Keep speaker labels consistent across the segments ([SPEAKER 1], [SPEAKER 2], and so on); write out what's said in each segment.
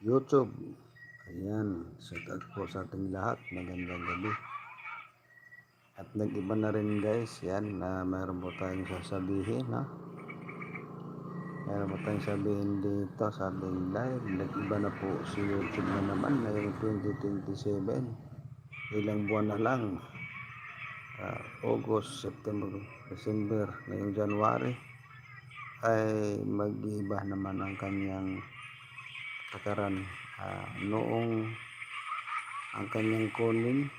[SPEAKER 1] YouTube. Ayan, shout out po sa ating lahat. Magandang gabi. At nag-iba na rin guys, yan, na mayroon po tayong sasabihin, ha? Mayroon po tayong sabihin dito sa ating live. Nag-iba na po si YouTube na naman ngayong 2027. Ilang buwan na lang. August, September, December, ngayong January ay mag-iba naman ang kanyang takaran. Noong ang kanyang kunin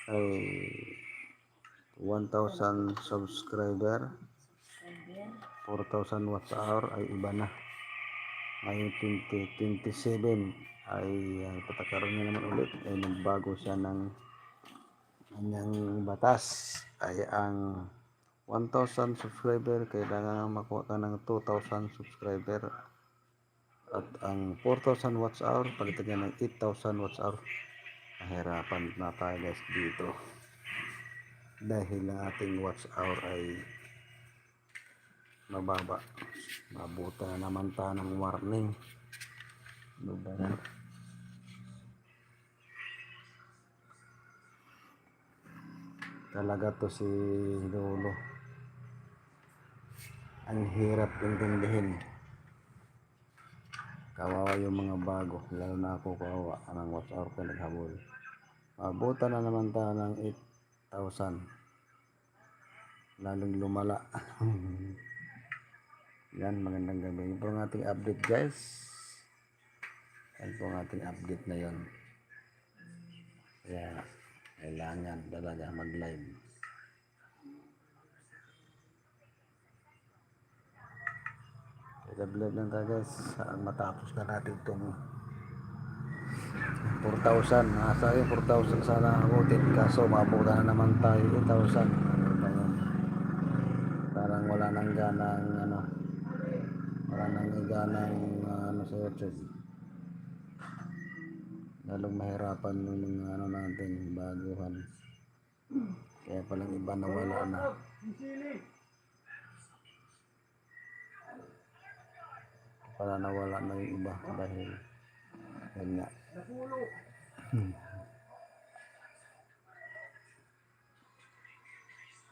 [SPEAKER 1] ay 1,000 subscriber, 4,000 watts hour ay iba na. Ngayon 2027 ay patakaran niya naman ulit, ay nagbago siya ng kanyang batas. Ay ang 1,000 subscriber kailangan makuha ka ng 2,000 subscriber, at ang 4,000 watts hour palitan niya ng 8,000 watts hour. Nahirapan na tayo guys dito dahil ang ating watts hour ay mababa. Mabuta na naman tayo ng warning. Diba? Talaga to si Lolo, ang hirap intindihin. Kawawa yung mga bago, lalo na ako, kawawa ang watch hour ko naghabol. Mabuta na naman tayo ng 8,000, lalong lumala. Yan, magandang gabi. Yun po ang ating update guys. Yan po ang ating update na yun. Kaya kailangan talaga mag live. Live lang tayo guys, matapos na natin itong 4,000. Nasa yung 4,000 sana abutin, kaso mabuta na naman tayo 8,000. Parang wala nang ganang sa YouTube. Lalong mahirapan yung mga natin, baguhan. Kaya palang iba nawala na. Para nawala na yung iba dahil yan nga.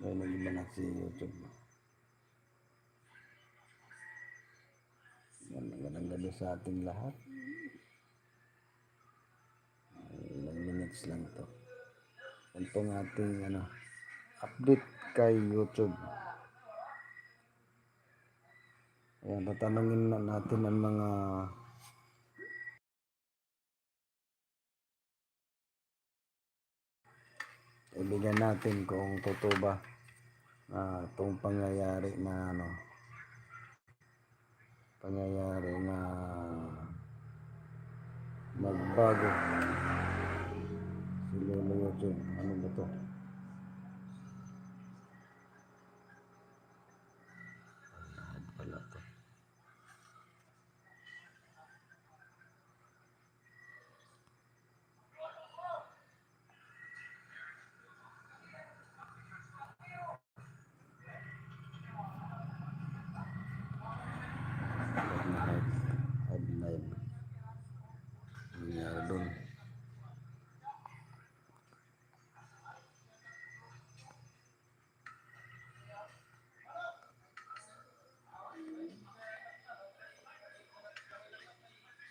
[SPEAKER 1] Dahil nag-iba na si YouTube. Yan, magandang gabi sa ating lahat. Ilang minutes lang to. Ito ng ating update kay YouTube. Ayan, tatanungin na natin ang mga kaibigan natin kung totoo ba itong pangyayari na magbago si Lolo YouTube. Ano ba to?